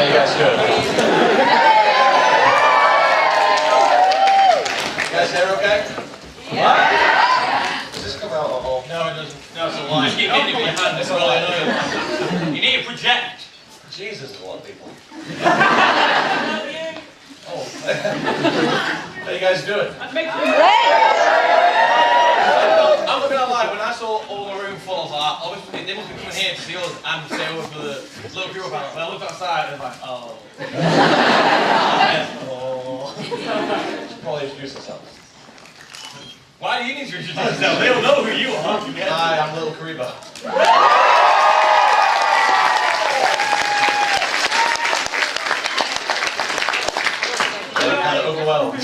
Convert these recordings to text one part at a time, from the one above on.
you guys doing? You guys there okay? Yeah. Does this come out at all? No, it doesn't. No, it's a lie. You keep hitting it with your hand. It's really annoying. You need to project. Jesus, there's a lot of people. Oh. How you guys doing? I'm not gonna lie, when I saw all the room full, I was like, obviously they must be coming here to see us and stay over for the LittleKuriboh panel. When I looked outside, I was like, oh. Should probably introduce yourself. Why do you need to introduce yourself? They don't know who you are. Hi, I'm LittleKuriboh. I'm kind of overwhelmed.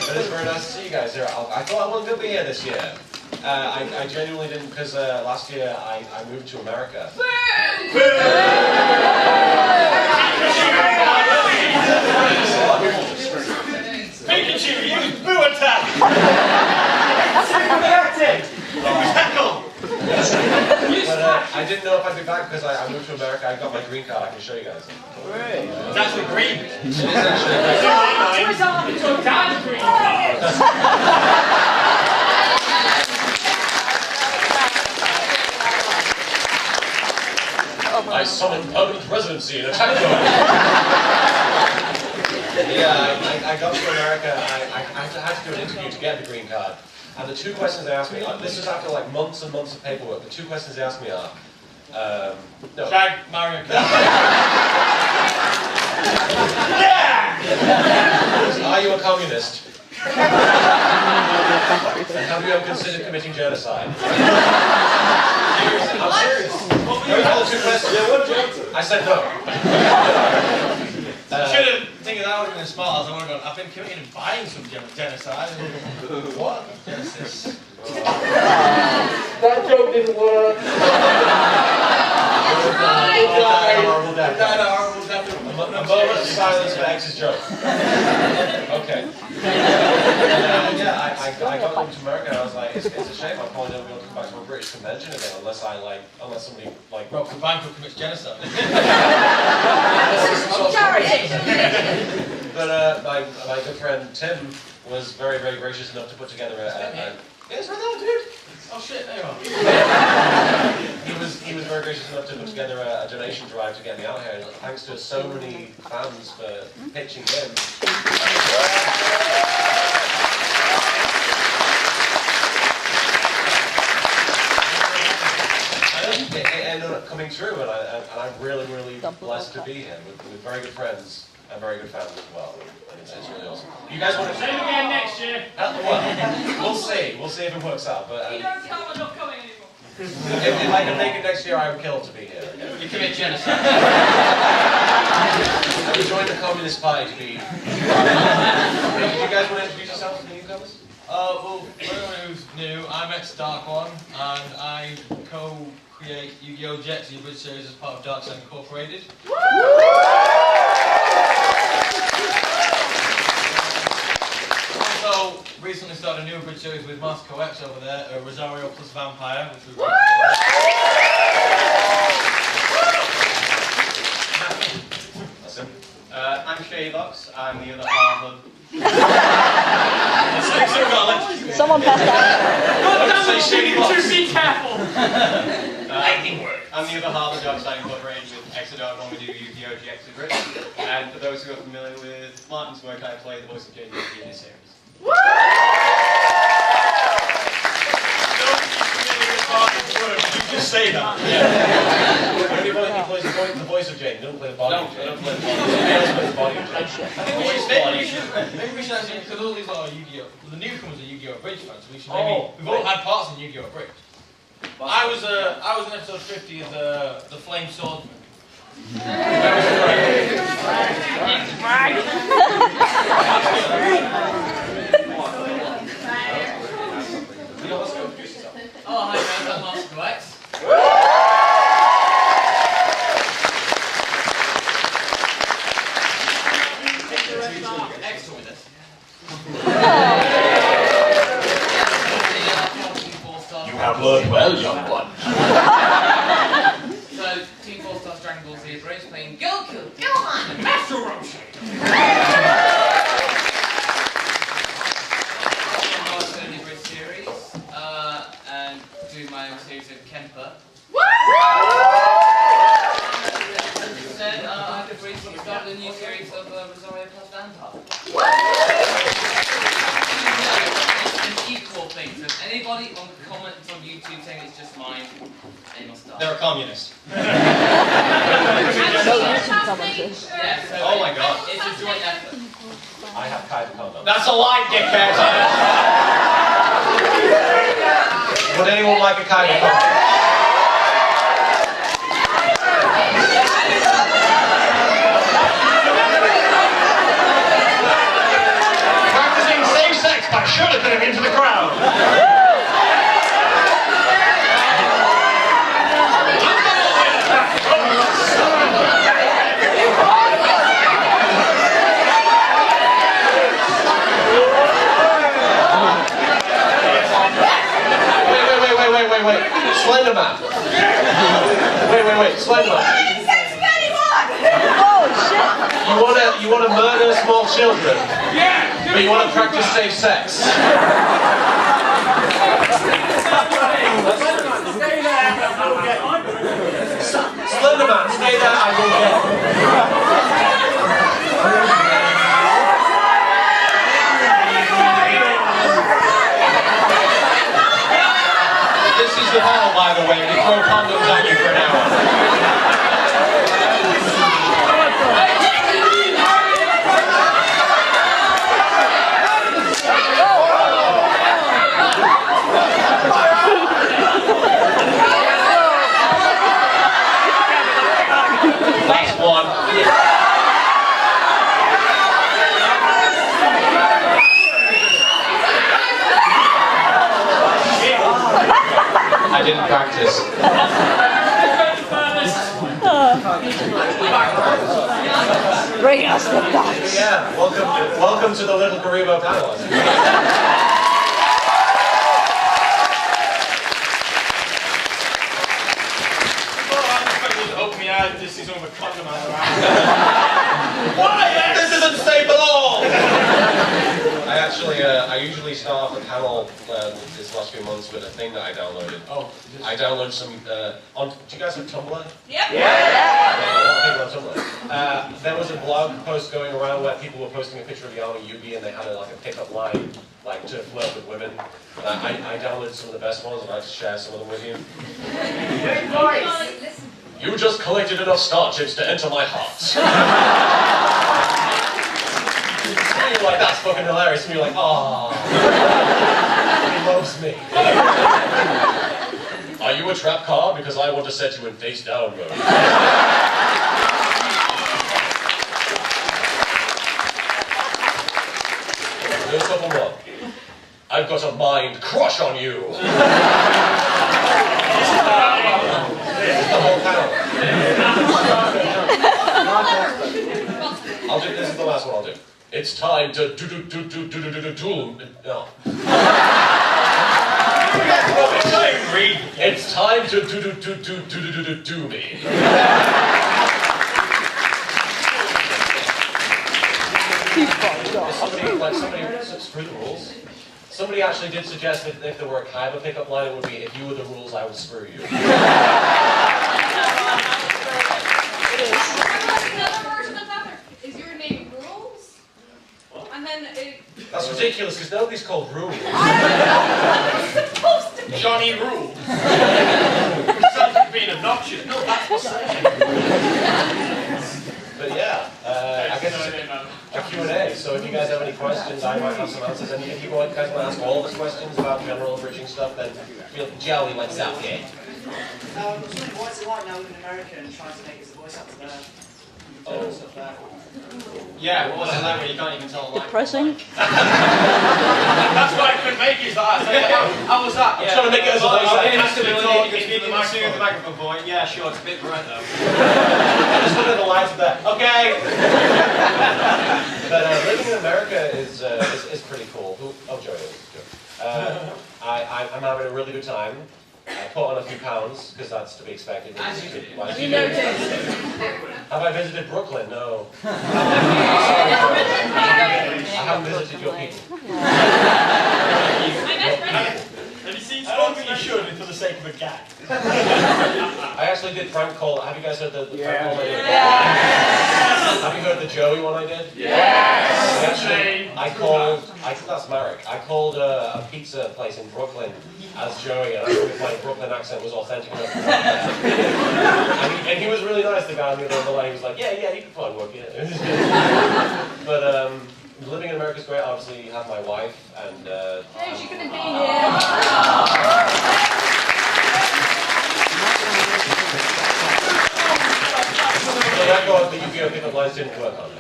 But it's very nice to see you guys here. I thought I wasn't going to be here this year. I genuinely didn't, because last year I moved to America. Pikachu, use boo attack! But I didn't know if I'd be back because I moved to America. I got my green card. I can show you guys. It's actually green. It is actually green. It's your dad's green card. I summoned permanent residency in a tank zone. Yeah, I got to America. I had to do an interview to get the green card. And the two questions they asked me, this is after like months and months of paperwork, the two questions they asked me are, no. Shag, marry, and Yeah! Are you a communist? Have you ever considered committing genocide? I'm serious. Those are the two questions. Yeah, what did you answer? I said no. Should have thinking that would have been smart. I would have gone, I've been committing and buying some genocide. What? Genesis. That joke didn't work. Horrible death. A moment of silence for X's joke. Okay. Yeah, I got over to America and I was like, it's a shame I'm probably never going to come back to a British convention again unless somebody broke the bank or commits genocide. But my good friend Tim was very, very gracious enough to put together it's right there, dude. Oh shit, there you are. He was very gracious enough to put together a donation drive to get me out here. And thanks to so many fans for pitching in. It ended up coming through, and I'm really, really blessed to be here with very good friends and very good fans as well. It's really awesome. You guys want to say it again next year? We'll see. We'll see if it works out. But You don't tell I'm not coming anymore. if I can make it next year, I would kill to be here. You commit genocide. I would join the Communist Party to be. Do you guys want to introduce yourselves to the newcomers? Well, for anyone who's new, I'm Alcon, and I co-create Yu-Gi-Oh! Jets, the Bridge series, as part of Darkside Incorporated. Also, recently started a new Bridge series with Master Co-X over there, Rosario plus Vampire, which we've I'm Shaybox, I'm the other half of... Someone passed out. Be careful! I'm the other half of Darkside Incorporated with Exodon when we do Yu-Gi-Oh! GX Bridge. And for those who are familiar with Martin's work, I play the voice of JD in this series. You just say that. Everybody plays the voice of Jane, don't play the body of Jane. Don't play the body of Jane. Maybe we should actually, because all these are Yu-Gi-Oh! The newcomers are Yu-Gi-Oh! Bridge fans, so we should maybe, we've all had parts in Yu-Gi-Oh! Bridge. I was in episode 50 as the Flame Swordsman. Oh, hi guys, I'm Master Co-X. Extra with us. You have learned well, young one. So, Team 4 Stars Dragon Ball Z is Rage playing Gilk on the comments on YouTube saying it's just mine. They must die. They're a communist. No YouTube comments. Yeah, so Oh my god. it's a joint effort. I have Kai the condom. That's a lie, dickhead. Would anyone like a Kai the condom? Practicing safe sex by shooting into the crowd. Wait. Slender Man. Wait. Slender Man. Oh shit! You wanna murder small children? Yeah. But you wanna practice safe sex? Slender Man, stay there. I will get. This is the hell, by the way. We throw condoms at you for an hour. Last one. I didn't practice. Bring us the ducks. Yeah, welcome to the LittleKuriboh panel. Open me out, this is on the condom around. Why? This isn't safe at all! I usually start off the panel this last few months with a thing that I downloaded. Oh, I downloaded some, do you guys have Tumblr? Yep. There was a blog post going around where people were posting a picture of the army Yugi and they had a pickup line, to flirt with women. I downloaded some of the best ones. I'd like to share some of them with you. You just collected enough star chips to enter my heart. And you're like, that's fucking hilarious. And you're like, oh, he loves me. Are you a trap card? Because I want to set you in face down mode. Here's couple more. I've got a mind crush on you. This is the whole panel. This is the last one I'll do. It's time to do. No. It's time to do me. Screw the rules. Somebody actually did suggest that if there were a Kaiba pickup line, it would be, if you were the rules, I would screw you. Another version of that is your name Rules? And then it... That's ridiculous, because nobody's called Rules. It's supposed to be. Johnny Rules. Sounds like being obnoxious. No, that's what's saying. But yeah, I guess it's a Q&A, so if you guys have any questions, I might have some answers. And if you guys want to ask all of us questions about general abridging stuff, then feel Joey, what's up, yeah? What's it like now living in America and trying to make his voice actor there? Stuff there. Yeah, what was it like when you can't even tell a lie? Depressing. That's why I couldn't make it. How was that? I'm trying to make it as a voice actor. You can speak into the microphone for it. Yeah, sure, it's a bit bright though. Just look at the lights there. Okay! But living in America is pretty cool. Oh, Joey. I'm having a really good time. I put on a few pounds, because that's to be expected. As you do. Have you noticed? Have I visited Brooklyn? No. I haven't visited your people. And you see, I don't think you should, for the sake of a gag. I actually did prank call. Have you guys heard the prank call I did? Yeah. Have you heard the Joey one I did? Yes. That's Marek. I called a pizza place in Brooklyn as Joey, and I thought my Brooklyn accent was authentic enough to work there. and he was really nice, the guy on the other end of the line. He was like, yeah, you can probably work here. But living in America is great. Obviously, you have my wife, and Hey, she couldn't be here. So that got the Yu-Gi-Oh! Pickup lines didn't work on it.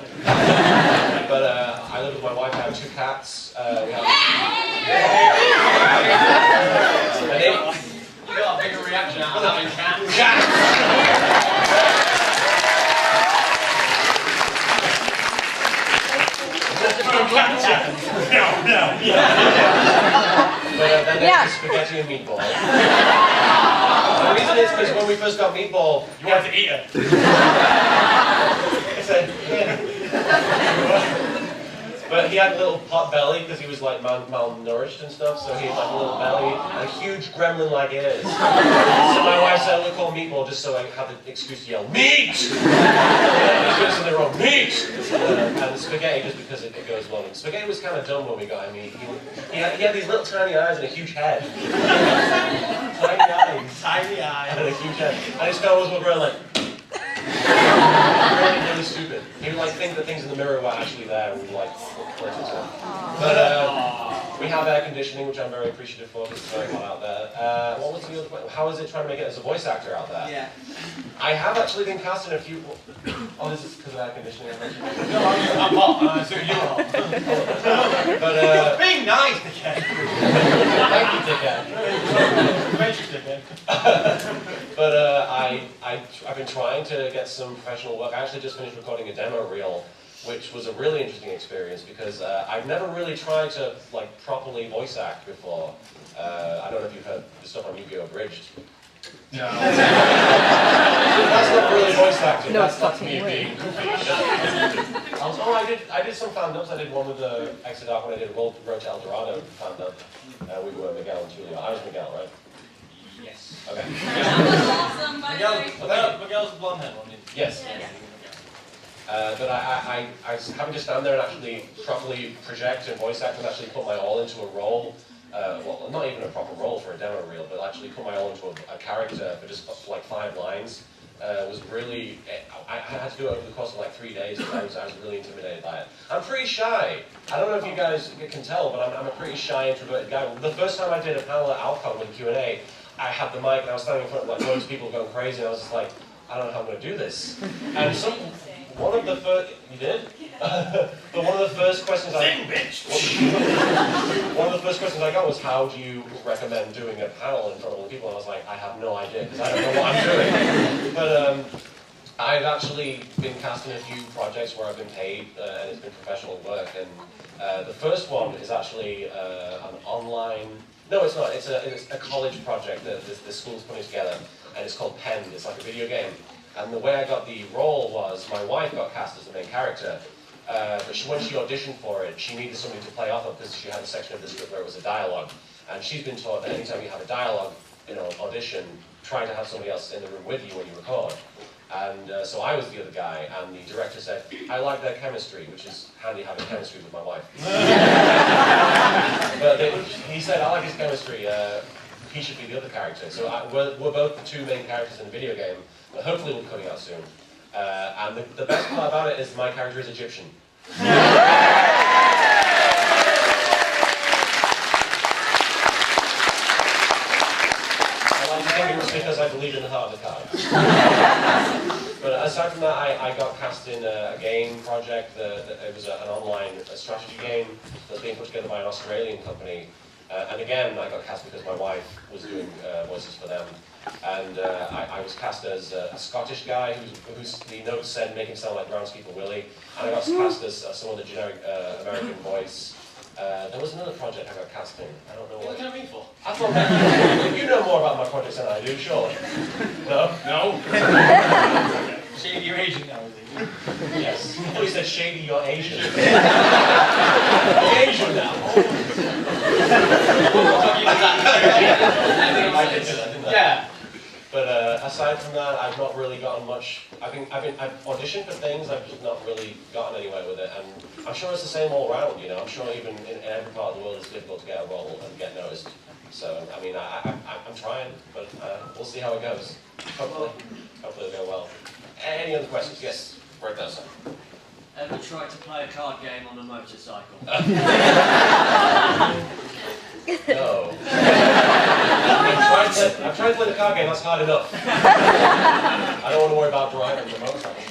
But I live with my wife. I have 2 cats. We have. You got a bigger reaction out of having cats. But then there's spaghetti and meatball. The reason is because when we first got meatball, You wanted to eat it. But he had a little pot belly because he was like malnourished and stuff, so he had like a little belly and huge gremlin-like ears. So my wife said, "We'll call meatball," just so I have the excuse to yell, "Meat!" He's doing something wrong, meat! And spaghetti, just because it goes along. And spaghetti was kind of dumb when we got him. He had these little tiny eyes and a huge head. Tiny eyes and a huge head. And his fellows were going like. Really stupid. He would like think that things in the mirror were actually there and would like flirt into it. But we have air conditioning, which I'm very appreciative for because it's very hot out there. What was the other point? How is it trying to make it as a voice actor out there? Yeah. I have actually been cast in a few. Oh, this is because of air conditioning. No, I'm hot, so you're hot. But Being nice, dickhead. thank you, dickhead. Matrix dickhead. But I've been trying to get some professional work. I actually just finished recording a demo reel, which was a really interesting experience because I've never really tried to like properly voice act before. I don't know if you've heard the stuff on Yu-Gi-Oh! Abridged. No. That's not really voice acting. No, That's it's like fucking me weird. being goofy. I did some fan-dubs. I did one with the Exodus when I did Road to El Dorado fan-dub. We were Miguel and Julio. I was Miguel, right? Yes. Okay. Awesome, by the way. Miguel's the blonde head one. Yes. But I having to stand there and actually properly project and voice act and actually put my all into a role. Well, not even a proper role for a demo reel, but actually put my all into a character for just like 5 lines. Was really, I had to do it over the course of like 3 days, and I was really intimidated by it. I'm pretty shy. I don't know if you guys can tell, but I'm a pretty shy, introverted guy. The first time I did a panel at Alcon with Q&A, I had the mic and I was standing in front of like loads of people going crazy, and I was just like, I don't know how I'm going to do this. And one of the first, you did? But one of the first questions one of the first questions I got was, how do you recommend doing a panel in front of all the people? And I was like, I have no idea, because I don't know what I'm doing. But I've actually been cast in a few projects where I've been paid, and it's been professional work. And the first one is actually an online, no it's not, it's a college project that the school's putting together, and it's called Pen. It's like a video game. And the way I got the role was my wife got cast as the main character, but when she auditioned for it, she needed somebody to play off of because she had a section of the script where it was a dialogue. And she's been taught that anytime you have a dialogue in an audition, try to have somebody else in the room with you when you record. And so I was the other guy, and the director said, I like their chemistry, which is handy having chemistry with my wife. But he said, I like his chemistry, he should be the other character. So we're both the 2 main characters in the video game. But hopefully we'll be coming out soon. And the best part about it is my character is Egyptian. I like to think it was because I believe in the heart of the cards. But aside from that, I got cast in a game project. It was an online strategy game that was being put together by an Australian company. And again, I got cast because my wife was doing voices for them. And I was cast as a Scottish guy whose the notes said make him sound like Groundskeeper Willie. And I got cast as some other generic American voice. There was another project I got cast in. I don't know what. What can I mean for? I thought you know more about my projects than I do, surely. No? No. Shady, you're Asian now, is it? Yes. I thought you said Shady, you're Asian. You're Asian now. I did do that, didn't I? Yeah. But aside from that, I've not really gotten gotten much. I've auditioned for things, I've just not really gotten anywhere with it, and I'm sure it's the same all around, you know. I'm sure even in every part of the world it's difficult to get a role and get noticed. So, I mean, I'm trying, but we'll see how it goes. Hopefully it'll go well. Any other questions? Yes, where it does. Ever tried to play a card game on a motorcycle? No. I've tried to play the card game, that's hard enough. I don't want to worry about driving the motorcycle.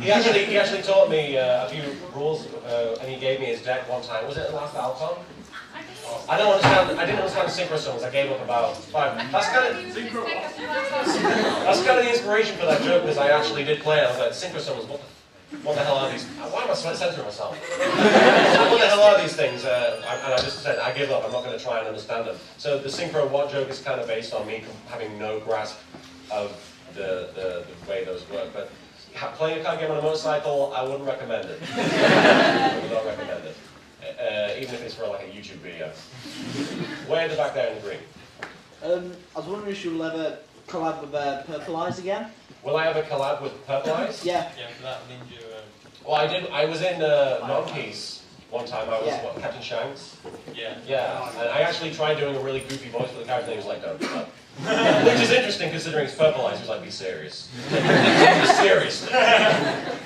He actually taught me a few rules, and he gave me his deck one time. Was it the last Alcon? I didn't understand synchro songs. I gave up about 5. That's kind of the inspiration for that joke, because I actually did play it. I was like, synchro songs, what the hell are these? Why am I censoring myself? What the hell are these things? And I just said, I give up. I'm not going to try and understand them. So the synchro what joke is kind of based on me having no grasp of the way those work. But playing a card game on a motorcycle, I wouldn't recommend it. I would not recommend it. Even if it's for like a YouTube video. Way in the back there in the green. I was wondering if you'll ever collab with Purple Eyes again? Will I ever collab with Purple Eyes? Yeah. Yeah, for that ninja. Well, I did. I was in Non-Piece one time. I was Captain Shanks. Yeah. Yeah, and I actually tried doing a really goofy voice for the character, and he was like, "No, no." Which is interesting considering it's Purple Eyes. He was like, "Be serious." Be serious.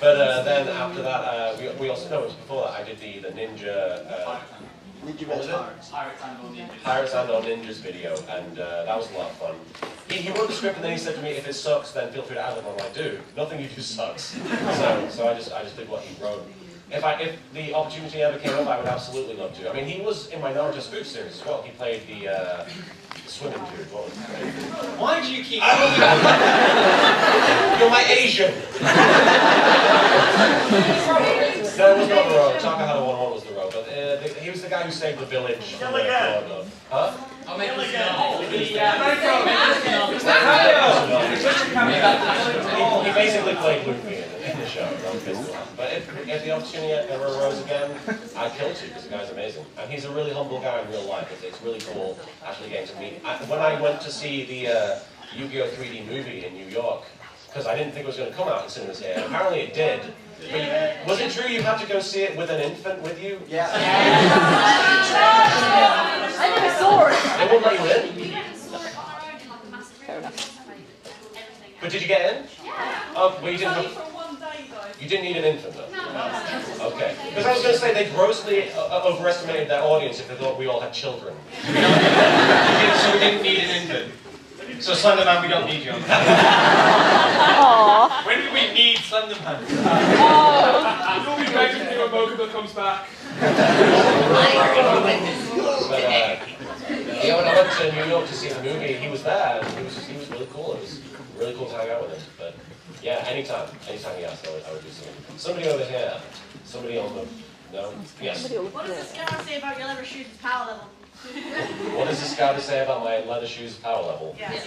But then after that, we also no, it was before that. I did the ninja. Ninja What was it? Pirates and or Ninjas video, and that was a lot of fun. He wrote the script and then he said to me, if it sucks, then feel free to add it. I'm like, dude, nothing you do sucks. So I just did what he wrote. If the opportunity ever came up, I would absolutely love to. I mean, he was in my Naruto Spoof series as well. He played the swimming dude. What was his name? Why do you keep... You're my Asian! No, it was not the road. Takahata 1-1 was the road, but he was the guy who saved the village. Huh? I'll make this He basically played Luffy in the show. But if the opportunity ever arose again, I'd kill to, because the guy's amazing. And he's a really humble guy in real life. It's really cool actually getting to meet. When I went to see the Yu-Gi-Oh! 3D movie in New York, because I didn't think it was going to come out in cinemas here, and apparently it did. But was it true you had to go see it with an infant with you? Yeah. I never saw it. They wouldn't let you in? Fair enough. But did you get in? Yeah. Oh, well, you Only didn't. for one day though. You didn't need an infant though. No. Okay. Because I was going to say they grossly overestimated their audience if they thought we all had children. So we didn't need an infant. So Slender Man, we don't need you on that. Aww. When do we need Slender Man? You'll be begging me when Mokuba comes back. But when I went to New York to see the movie, he was there. And he was really cool. It was really cool to hang out with him. But yeah, anytime he asked, I would do something. Somebody over here. Somebody on the no. Yes. What does the scout say about your leather shoes' power level? What does the scout say about my leather shoes power level? Yes.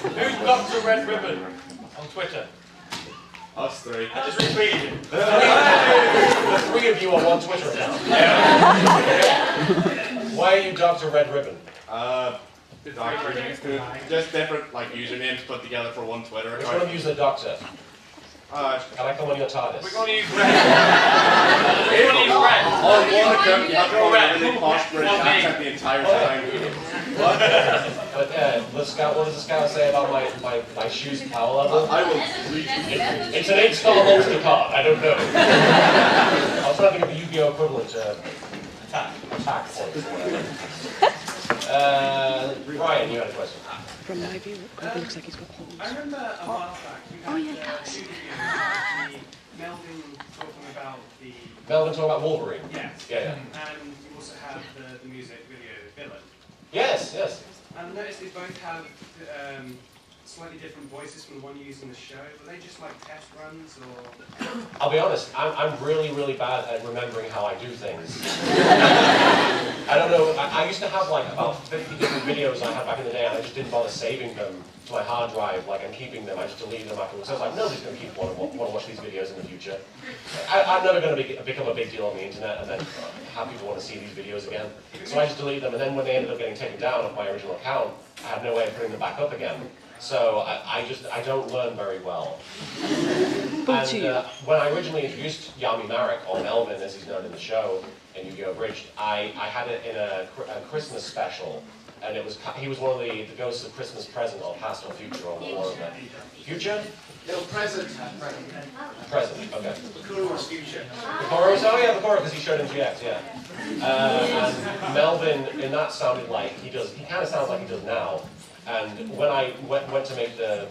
Who's Dr. Red Ribbon on Twitter? Us three. I just retweeted him. The three of you on one Twitter account. Why are you Dr. Red Ribbon? The doctor, just different like usernames put together for one Twitter Which account. one of you is the doctor? Can I come on your TARDIS? We're going to use red. We're going to use red. On one account, you have to go really posh British accent the entire time. What? But what does the scout say about my shoes power level? I will read. It's an 8-star monster card. I don't know. I was trying to think of the Yu-Gi-Oh! Equivalent to attack points or whatever. Ryan, you had a question. From my view, it looks like he's got holes. I remember a while back you had Oh, yeah, it does. Melvin talking about the... Melvin talking about Wolverine. Yes. Yeah. And you also have the music video villain. Yes. And I noticed they both have slightly different voices from the one you used in the show. Were they just like test runs or...? I'll be honest, I'm really bad at remembering how I do things. I don't know, I used to have like about 50 different videos I had back in the day and I just didn't bother saving them to my hard drive, like I'm keeping them, I just delete them afterwards. So I was like, nobody's going to want to watch these videos in the future. I'm never going to become a big deal on the internet and then have people want to see these videos again. So I just deleted them, and then when they ended up getting taken down off my original account, I had no way of putting them back up again. So I don't learn very well. And when I originally introduced Yami Marek, or Melvin as he's known in the show, in Yu-Gi-Oh! Abridged, I had it in a Christmas special, and he was one of the ghosts of Christmas present, or past or future, or one of them. Future? No, present. Present, okay. LittleKuriboh was future. LittleKuriboh, oh yeah, LittleKuriboh, because he showed him GX, yeah. And Melvin, in that, sounded like he kind of sounds like he does now. And when I went to make the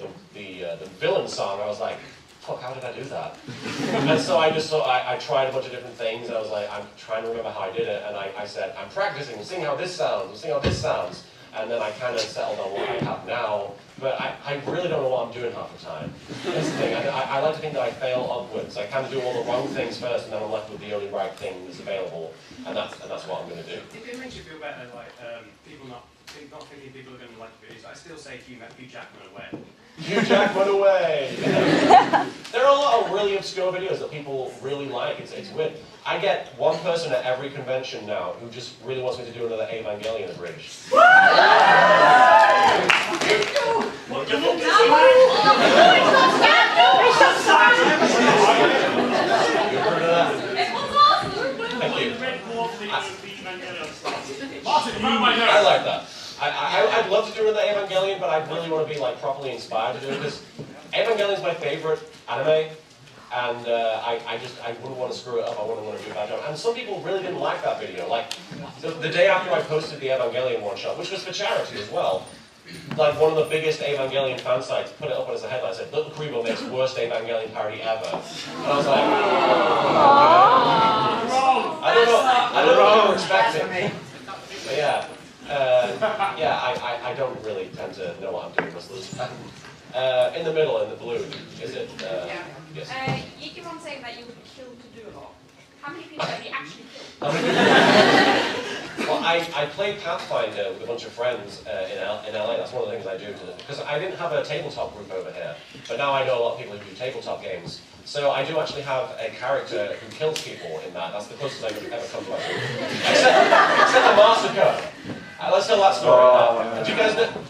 villain song, I was like, fuck, how did I do that? And so I just I tried a bunch of different things, and I was like, I'm trying to remember how I did it, and I said, I'm practicing, sing how this sounds, sing how this sounds. And then I kind of settled on what I have now, but I really don't know what I'm doing half the time. That's the thing, I like to think that I fail upwards. I kind of do all the wrong things first, and then I'm left with the only right thing that's available, and that's what I'm going to do. If it makes you feel better, like people not thinking people are going to like videos, I still say Hugh Jackman away. Hugh Jackman away! There are a lot of really obscure videos that people really like. It's weird. I get one person at every convention now who just really wants me to do another Evangelion abridged. You've heard of that? Thank you. I like that. I'd love to do another Evangelion, but I really want to be like properly inspired to do it, because Evangelion's my favorite anime, and I wouldn't want to screw it up. I wouldn't want to do a bad job. And some people really didn't like that video. Like the day after I posted the Evangelion one shot, which was for charity as well, like one of the biggest Evangelion fan sites put it up as a headline, said LittleKuriboh makes worst Evangelion parody ever. And I was like, I don't know what you were expecting. But yeah. I don't really tend to know what I'm doing most of the time. In the middle, in the blue, is it? Yes. You keep on saying that you would kill to do a lot. How many people have you actually killed? Well, I played Pathfinder with a bunch of friends in LA. That's one of the things I do, because I didn't have a tabletop group over here, but now I know a lot of people who do tabletop games. So I do actually have a character who kills people in that. That's the closest I've ever come to it. Except the Massacre. Let's tell that story.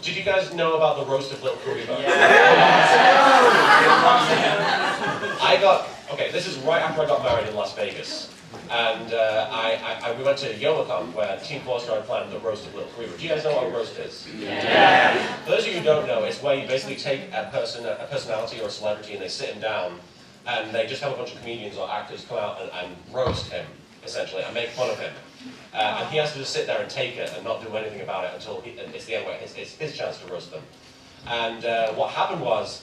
Did you guys know about the roast of LittleKuriboh? Okay, this is right after I got married in Las Vegas. And we went to Alcon, where Team 4 started planning the roast of LittleKuriboh. Do you guys know what a roast is? Yeah. For those of you who don't know, it's where you basically take a personality or a celebrity, and they sit him down, and they just have a bunch of comedians or actors come out and roast him, essentially, and make fun of him. And he has to just sit there and take it and not do anything about it until it's the end where it's his chance to roast them. And what happened was,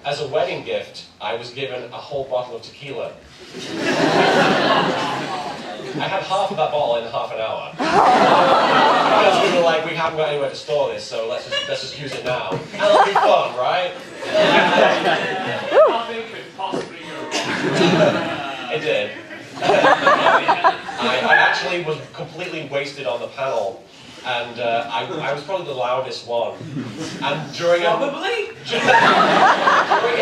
as a wedding gift, I was given a whole bottle of tequila. I had half of that bottle in half an hour. Because we were like, we haven't got anywhere to store this, so let's just use it now. And it'll be fun, right? Nothing could possibly go wrong. It did. I actually was completely wasted on the panel, and I was probably the loudest one. And during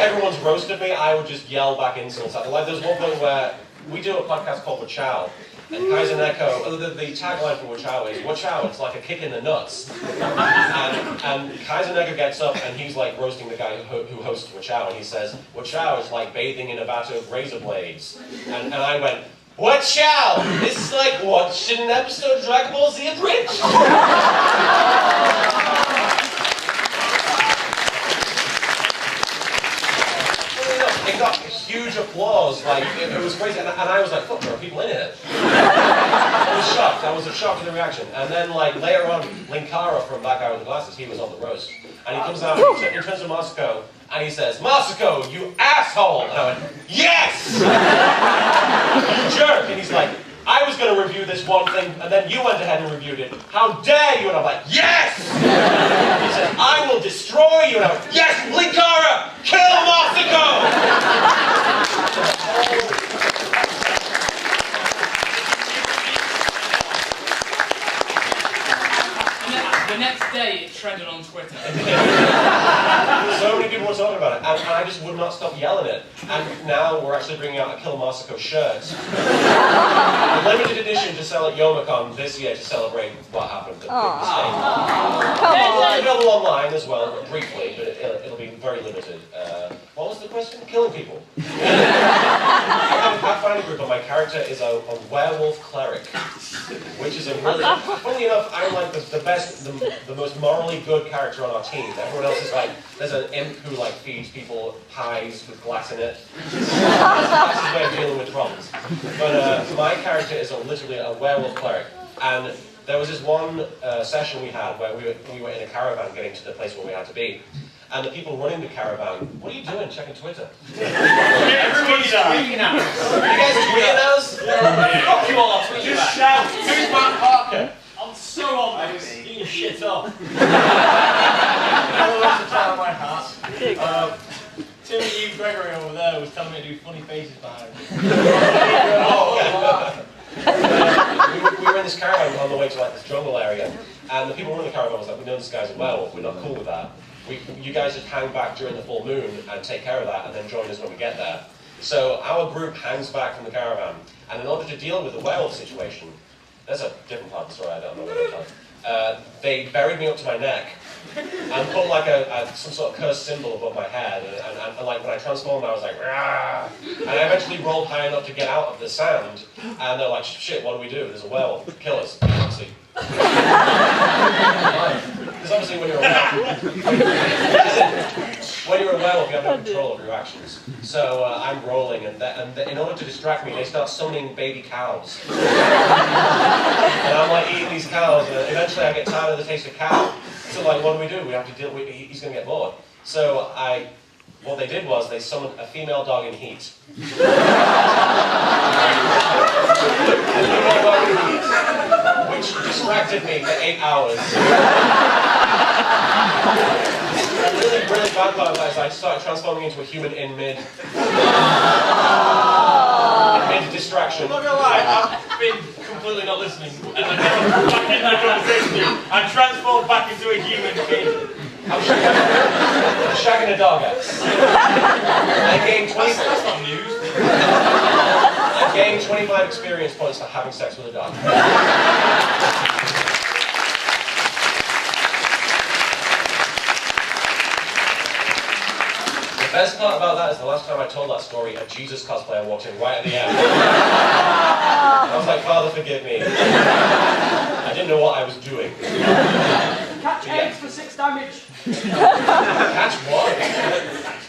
everyone's roast of me, I would just yell back insults. Like there's one point where we do a podcast called Wachow, and Kaiser Neko, the tagline for Wachow is, Wachow, it's like a kick in the nuts. And Kaiser Neko gets up and he's like roasting the guy who hosts Wachow, and he says, Wachow is like bathing in a vat of razor blades. And I went, Wachow! This is like watching an episode of Dragon Ball Z Abridged! It got huge applause, like, it was crazy, and I was like, fuck, there are people in it. I was shocked, I was shocked at the reaction. And then, like, later on, Linkara from Black Guy with the Glasses, he was on the roast. And he comes out, and he turns to Masako, and he says, Masako, you asshole! And I went, yes! You jerk! And he's like, I was going to review this one thing, and then you went ahead and reviewed it. How dare you? And I'm like, yes! He said, I will destroy you. And I went, yes, Linkara, kill Masako! The next day, it trending on Twitter. So many people were talking about it, and I just would not stop yelling it. And now we're actually bringing out a Kill Massacre shirt. A limited edition to sell at Yomicon this year to celebrate what happened at the mistake. It's available online as well, briefly, but it'll be very limited. What was the question? Killing people. I have a Pathfinder group, and my character is a werewolf cleric, which is a really, funnily enough, I'm like the best, the most morally good character on our team. Everyone else is like, there's an imp who like feeds people pies with glass in it. That's his way of dealing with problems. But my character is literally a werewolf cleric, and there was this one session we had where we were in a caravan getting to the place where we had to be. And the people running the caravan, what are you doing? Checking Twitter. Everybody's tweeting at us. You guys tweeting us? Fuck you all, I'll tweet you back. shout. Who's Mark Parker? I'm so on this. Get your shit off. Never lost a child of my heart. Timmy Hugh Gregory over there was telling me to do funny faces behind me. We were in this caravan on the way to like this jungle area, and the people running the caravan was like, we know this guy's a werewolf, we're not cool with that. You guys just hang back during the full moon and take care of that, and then join us when we get there. So our group hangs back from the caravan, and in order to deal with the werewolf situation, there's a different part of the story I don't know what to tell. They buried me up to my neck and put like some sort of cursed symbol above my head, and like when I transformed, I was like, rah! And I eventually rolled high enough to get out of the sand, and they're like, shit, what do we do? There's a werewolf, kill us, obviously. Because obviously when you're a werewolf, you have no control over your actions. So I'm rolling, and in order to distract me, they start summoning baby cows. And I'm like eating these cows, and eventually I get tired of the taste of cow. So like, what do? We have to deal with, he's going to get bored. So what they did was they summoned a female dog in heat. Which distracted me for 8 hours. A really bad part of that is I started transforming into a human in mid-distraction. I'm not gonna lie, I've been completely not listening, and I got back into the conversation, and transformed back into a human being. I'm shagging a dog at. I gained 20. That's not news. I gained 25 experience points for having sex with a dog. The best part about that is the last time I told that story, a Jesus cosplayer walked in right at the end. I was like, Father, forgive me. I didn't know what I was doing. Catch AIDS for 6 damage. Catch what?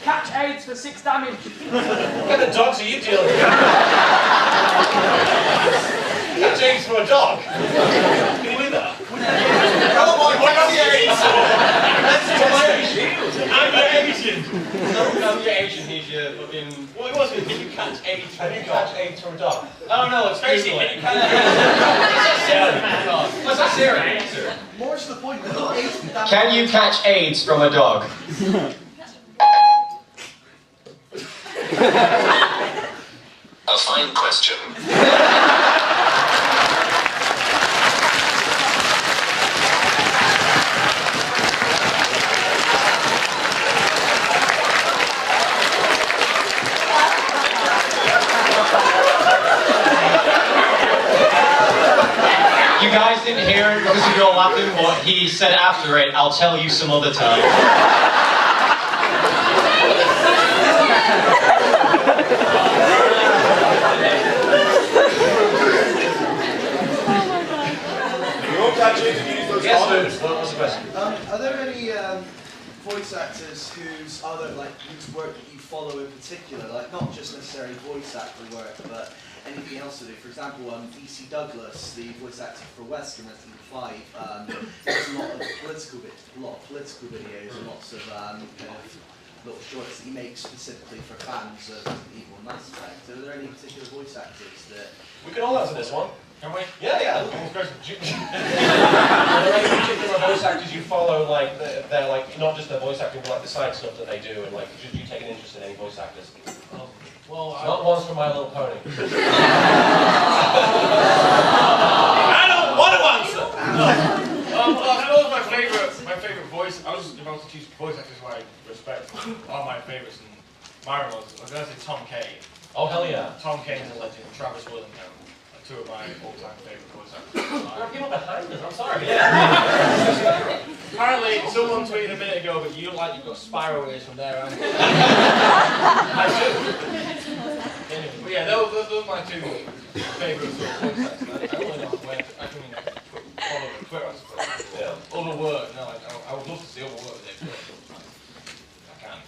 Catch AIDS for 6 damage. What kind of dogs are you dealing with? Catch AIDS from a dog? Can you do that? Oh my God, I'm the Asian. No, you're Asian, he's your fucking... What it was, can you catch AIDS from Can a you dog? catch AIDS from a dog? Oh no, it's Tracy, Google can it. you catch AIDS? What's that serious answer? More to the point, they're not AIDS from damage. Can you catch AIDS from a dog? A fine question. You guys didn't hear it because you're all laughing what he said after it. I'll tell you some other time. Yes, Lewis, what was the question? Are there any voice actors whose work that you follow in particular, like not just necessarily voice actor work, but anything else to do? For example, DC Douglas, the voice actor for Western Resident Evil 5, does a lot of political videos and lots of kind of little shorts that he makes specifically for fans of Resident Evil and Mass Effect. Are there any particular voice actors that? We can all answer this one. Can we? Yeah. Are there any particular voice actors you follow, like, they're like, not just their voice acting, but like the side stuff that they do, and like, do you take an interest in any voice actors? Well, Not ones from My Little Pony. I don't want to answer! No. Well, I suppose my favourite voice, I was about to choose voice actors who I respect are my favourites, and mine was, I was going to say Tom Kane. Oh, hell yeah. Tom Kane's a legend, Travis Willingham, are two of my all-time favourite voice actors. There are people behind us, I'm sorry. Apparently, someone tweeted a minute ago, but you look like you've got spiral waves from there, haven't you? I do. Anyway, but yeah, those are my two favourite voice actors. I don't really know where, I can follow them Twitter, I suppose. Yeah. Other work, no, I would love to see other work with it. I can't.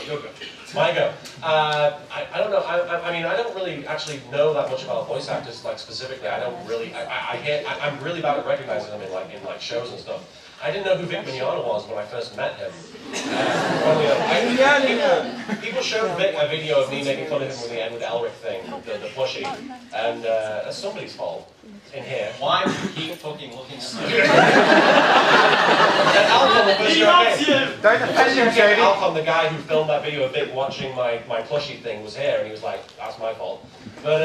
You're good. My go. I don't know. I mean, I don't really actually know that much about voice actors, like specifically. I don't really. I'm really bad at recognizing them in shows and stuff. I didn't know who Vic Mignogna was when I first met him. People showed Vic a video of me making fun of him with the Edward Elric thing, the plushie, and that's somebody's fault in here. Why do you keep fucking looking at me? Alcon, the guy who filmed that video of Vic watching my plushie thing, was here, and he was like, "That's my fault." But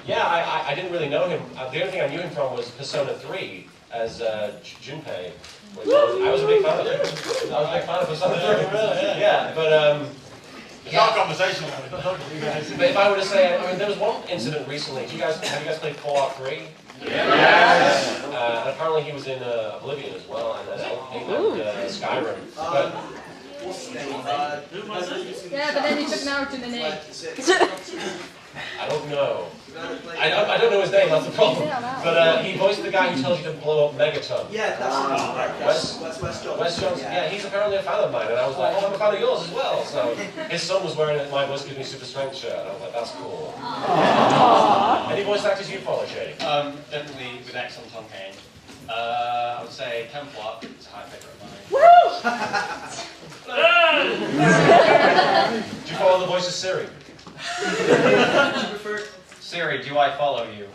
yeah, I didn't really know him. The only thing I knew him from was Persona 3 as Junpei. Which I was a big fan of it. I was a big fan of Persona 3. Yeah, but It's not a conversation about it. But if I were to say, I mean, there was one incident recently. Have you guys played Fallout 3? Yes. And apparently he was in Oblivion as well, and Skyrim. But What's his name? Yeah, but then he took an hour to the name. I don't know. I don't know his name, that's the problem. But he voiced the guy who tells you to blow up Megaton. Yeah, that's Wes Johnson. Wes Johnson, yeah, he's apparently a fan of mine, and I was like, oh, I'm a fan of yours as well. So his son was wearing my Voice Gives Me Super Strength shirt, and I was like, that's cool. Any voice actors you follow, Shady? Definitely with X on Tom Kane. I would say Ken Flock is a high favourite of mine. Do you follow the voice of Siri? Siri, do I follow you?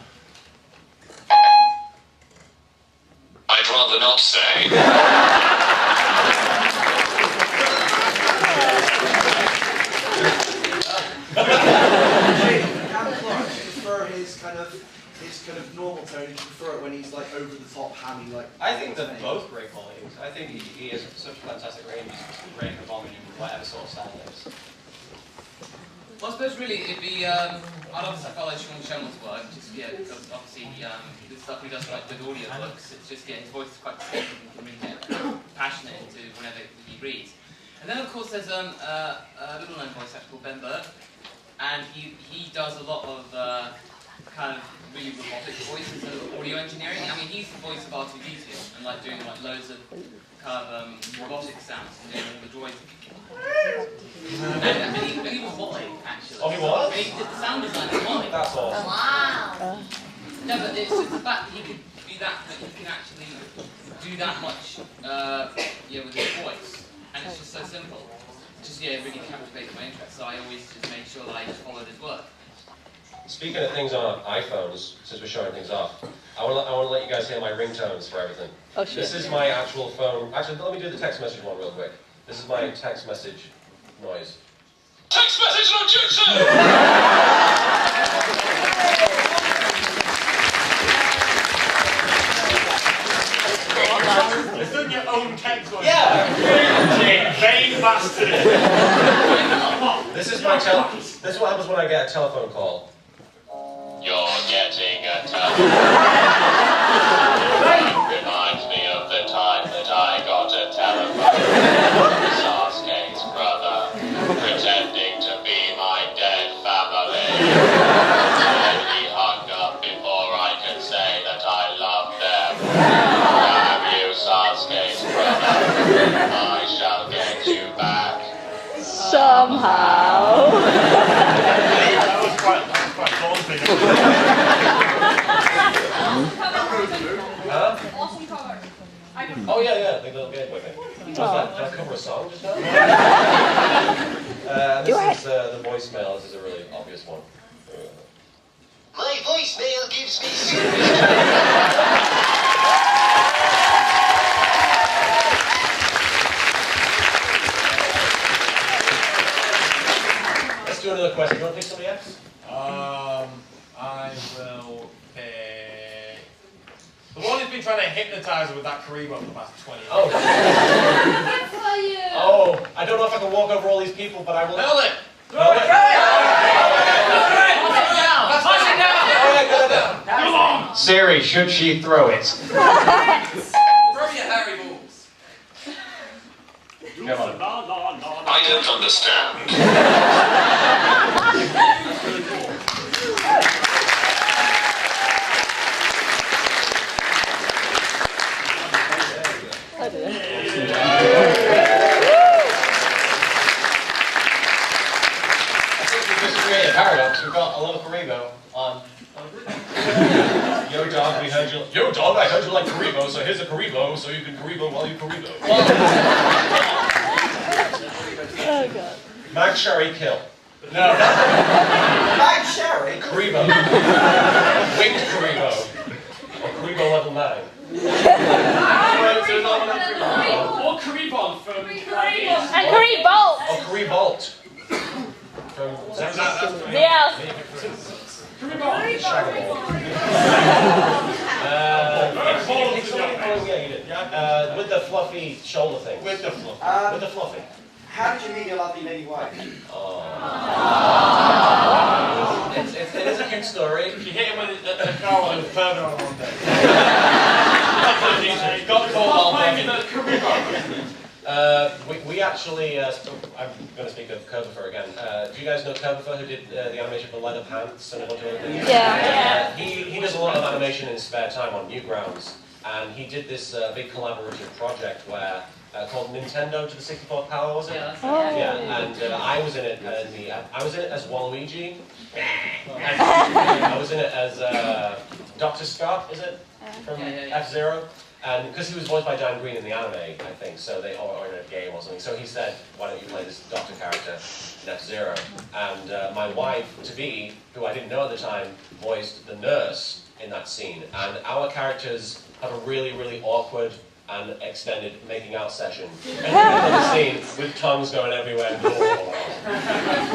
I'd rather not say. His kind of normal tone. You prefer it when he's like over the top, hammy, like. I think they're both great volumes. I think he has such a fantastic range. He's great for bombing in whatever sort of style it is. Well, I suppose really it'd be, I'd obviously follow Sean Shenwell's work, just, because obviously the stuff he does with audio books, it's just, his voice is quite distinct and can really get passionate into whenever he reads. And then of course there's a little known voice actor called Ben Burke, and he does a lot of kind of really robotic voices and audio engineering. I mean, he's the voice of R2-D2 and doing loads of kind of robotic sounds and doing all the droids. And he was Wally, actually. Oh, he was? And he did the sound design for Wally. That's awesome. Wow. No, but it's just the fact that he could be that he can actually do that much with his voice. And it's just so simple. Just, really captivated my interest. So I always just made sure that I just followed his work. Speaking of things on iPhones, since we're showing things off, I want to let you guys hear my ringtones for everything. Oh, shit. This is my actual phone. Actually, let me do the text message one real quick. This is my text message noise. Text message no jutsu! It's doing your own text voice. Yeah! Vain bastard! This is what happens when I get a telephone call. You're getting a telephone. Reminds me of the time that I got a telephone. Sasuke's brother, pretending to be my dead family. And he hung up before I could say that I love them. Damn you, Sasuke's brother. I shall get you back. Somehow. That was quite daunting. Huh? Awesome cover. Oh yeah, the little gateway thing. Did I cover a song just now? This is the voicemail. This is a really obvious one. My voicemail gives me Let's do another question. You want to pick somebody else? I will pick the one who's been trying to hypnotizer with that Kuriboh for the past 20 years. Oh. Good for you. Oh, I don't know if I can walk over all these people, but I will. Hurl it! Throw it! Siri, should she throw it? Throw your Harry balls. Come on. I don't understand. I did. Just create a paradox. We've got a LittleKuriboh on. Yo dog, we heard you. Yo dog, I heard you like Kuriboh, so here's a Kuriboh, so you can Kuriboh while you Kuriboh. Oh god. Mag Sherry kill. No. Mag Sherry? Kuriboh. Winged Kuriboh. Or Kuriboh level 9. Or Kuribon from And Kuriboh! Or Kuribolt. From Yes. With the fluffy shoulder thing. With the fluff. With the fluffy. How did you meet your lovely lady wife? It is a cute story. She hit him with a car while he was perving on one day. Got caught while playing the We actually, I'm going to speak of Kurboh again. Do you guys know Kurboh, who did the animation for Leather Pants and a bunch of other things? Yeah. He does a lot of animation in his spare time on Newgrounds, and he did this big collaborative project where called Nintendo to the 64th Power, was it? Yeah, and I was in it. I was in it as Waluigi. And I was in it as Dr. Scott, is it? From F-Zero. And because he was voiced by Dan Green in the anime, I think, so they or in a game or something. So he said, "Why don't you play this Doctor character in F-Zero?" And my wife-to-be, who I didn't know at the time, voiced the nurse in that scene. And our characters have a really, really awkward and extended making out session in the scene with tongues going everywhere.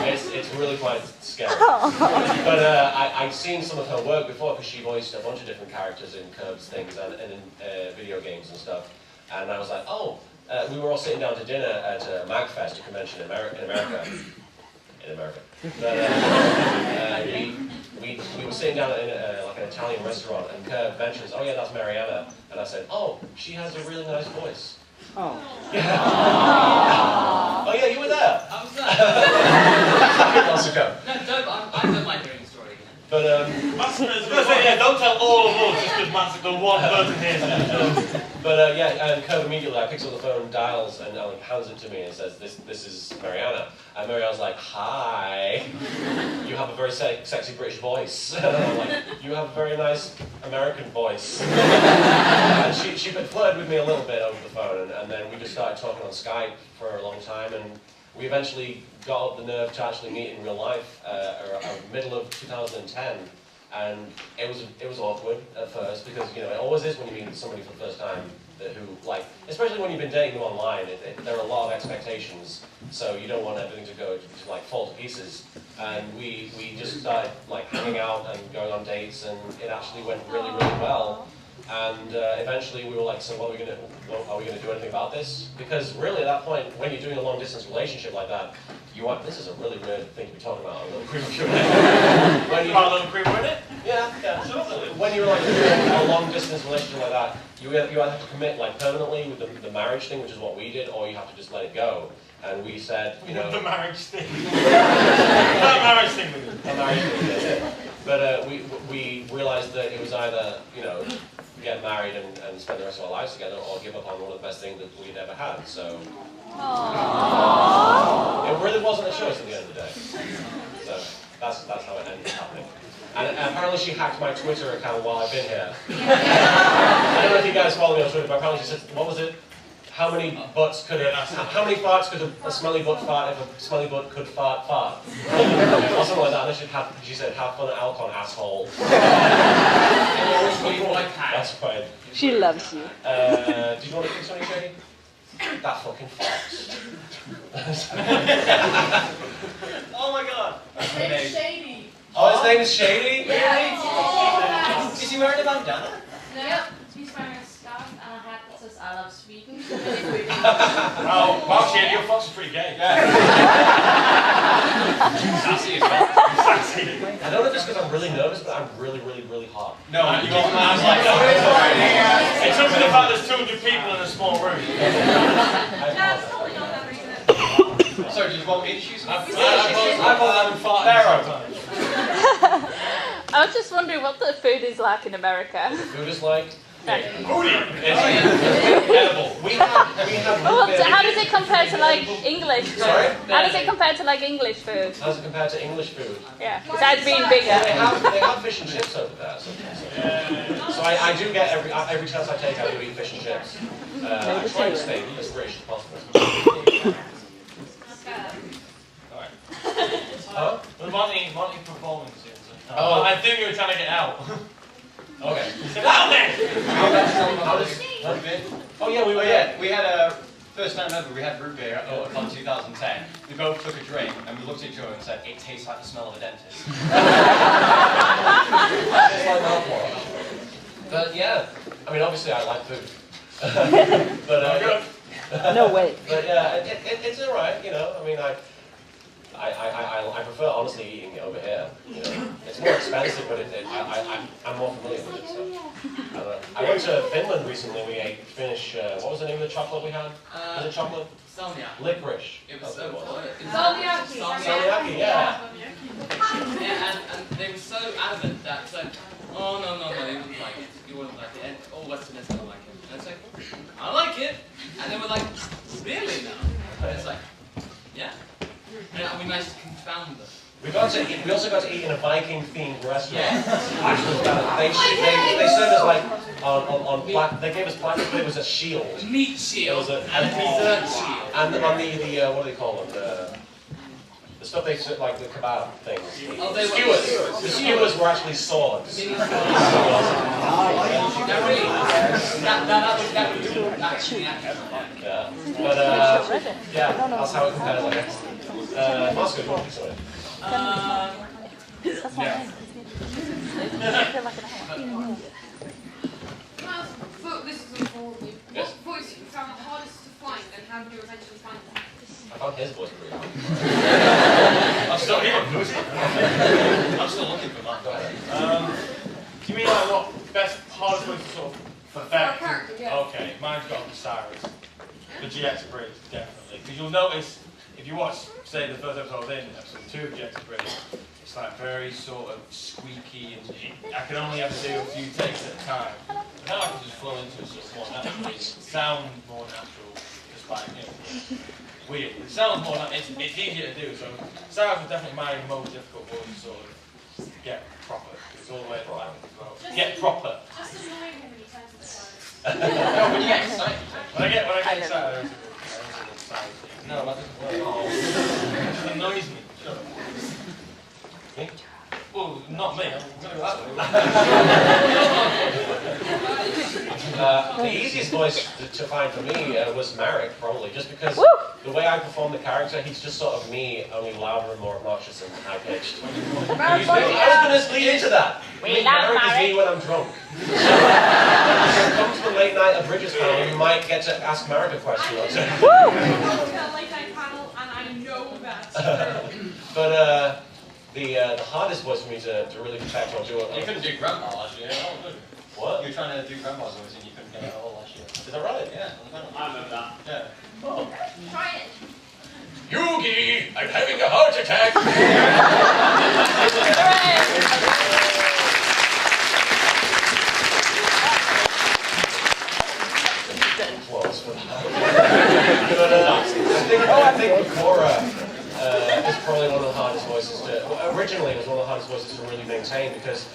It's really quite scary. But I'd seen some of her work before because she voiced a bunch of different characters in Curbs things and in video games and stuff. And I was like, oh, we were all sitting down to dinner at MagFest, a convention in America. But we were sitting down in like an Italian restaurant, and Curb mentions, oh yeah, that's Mariana. And I said, oh, she has a really nice voice. Oh. Yeah. Oh yeah, you were there. I was there. Also go. No, don't. I don't like hearing the story again. But don't tell all of us just because Matt's the one person here. But and Curb immediately picks up the phone, dials, and hands it to me and says, "This is Mariana." And Mariana's like, "Hi, you have a very sexy British voice." And I'm like, "You have a very nice American voice." And she flirted with me a little bit over the phone, and then we just started talking on Skype for a long time, and we eventually got up the nerve to actually meet in real life middle of 2010. And it was awkward at first because it always is when you meet somebody for the first time especially when you've been dating them online. There are a lot of expectations, so you don't want everything to go to fall to pieces. And we just started hanging out and going on dates, and it actually went really, really well. And eventually we were like, so are we gonna do anything about this? Because really at that point, when you're doing a long distance relationship like that, this is a really weird thing to be talking about. A little Q&A. When you a little Kuriboh in it? Yeah. When you're doing a long distance relationship like that, you either have to commit permanently with the marriage thing, which is what we did, or you have to just let it go. And we said, the marriage thing. That marriage thing. A marriage thing, yeah. But we realized that it was either get married and spend the rest of our lives together, or give up on one of the best things that we'd ever had. So it really wasn't a choice at the end of the day. So that's how it ended up happening. And apparently she hacked my Twitter account while I've been here. I don't know if you guys follow me on Twitter, but apparently she said, what was it? How many farts could a smelly butt fart if a smelly butt could fart? Or something like that. And then she said, have fun at Alcon, asshole. That's fine. She loves you. Do you want to pick something, Shady? That fucking farts. Oh my god. His name is Shady. Oh, his name is Shady? Yeah. Is he wearing a bandana? Yep. He's wearing a scarf. I love Sweden. Well, Shane, your fox is pretty gay. Sassy as well. Sassy. I don't know if it's because I'm really nervous, but I'm really, really, really hot. No, you got my eyes like It's up to the fact there's 200 people in a small room. That's totally not that reason. Sorry, do you want me to choose? I've had farted. I was just wondering what the food is like in America. Food is like. Edible. We have Oh, so how does it compare to like English food? Sorry? How does it compare to like English food? How does it compare to English food? Yeah, besides being bigger. They have fish and chips over there. So I do get every chance I take, I do eat fish and chips. I try to stay as British as possible. Huh? The money performance. Oh. I think you were trying to get out. Okay. Sit down there! Oh yeah, we had a first time ever. We had root beer at Alcon 2010. We both took a drink and we looked at each other and said, "It tastes like the smell of a dentist." But yeah, I mean obviously I like food. But No way. But yeah, it's alright. You know, I mean I prefer honestly eating it over here. You know, it's more expensive, but I'm more familiar with it. So. I went to Finland recently. We ate Finnish. What was the name of the chocolate we had? Was it chocolate? Salmiakki. Licorice. It was Salmiakki. Salmiakki, yeah. Yeah, and they were so adamant that it's like, oh no, you wouldn't like it. You wouldn't like it. And all Westerners don't like it. And it's like, I like it. And they were like, really now? And it's like, yeah. And we managed to confound them. We also got to eat in a Viking-themed restaurant. They served us like on black. They gave us black. It was a shield. Meat shield. It was a dessert shield. And on the what do they call them? The stuff they serve, like the kebab things. Oh, they were skewers. The skewers were actually swords. That would do actually. Yeah. But yeah, that's how it compares. Like, Moscow, what do you say? That's not nice. This is for you. Yes. What voice you found the hardest to find, and how did you eventually find them? I found his voice pretty hard. I'm still here. I'm still looking for that. Do you mean like what best hardest way to sort of perfect? For a character, yeah. Okay, mine's got the Cyrus. The GX Bridge, definitely. Because you'll notice, if you watch, say, the first episode in episode 2 of GX Bridge, it's like very sort of squeaky and I can only have to do a few takes at a time. But now I can just flow into it sort of more naturally. It sounds more natural, just by, you know, weird. It sounds more natural, it's easier to do. So Cyrus was definitely my most difficult voice to sort of get proper. It's all the way at the back as well. Get proper. Just annoying him when he turns to silence. No, when you get excited. When I get excited, no, that doesn't work. Oh. It annoys me. Shut up. Me? Well, not me. I'm going to go that way. The easiest voice to find for me was Marek, probably, just because Woo! the way I perform the character, he's just sort of me, only louder and more obnoxious and high-pitched. I was going to lead into that. We love Marek is Marek. me when I'm drunk. So, if you come to the late night Bridges panel, you might get to ask Marek a question or two. I go to a late night panel, and I know that. But the hardest voice for me to really perfect or do it. You couldn't do grandma last year. Oh, good. What? You were trying to do grandma's voice and you couldn't get it all last year. Is that right? Yeah. I remember that. Yeah. Oh. Try it. Yugi, I'm having a heart attack. Applause for that. But, I think Cora is probably one of the hardest voices to. Well, originally, it was one of the hardest voices to really maintain because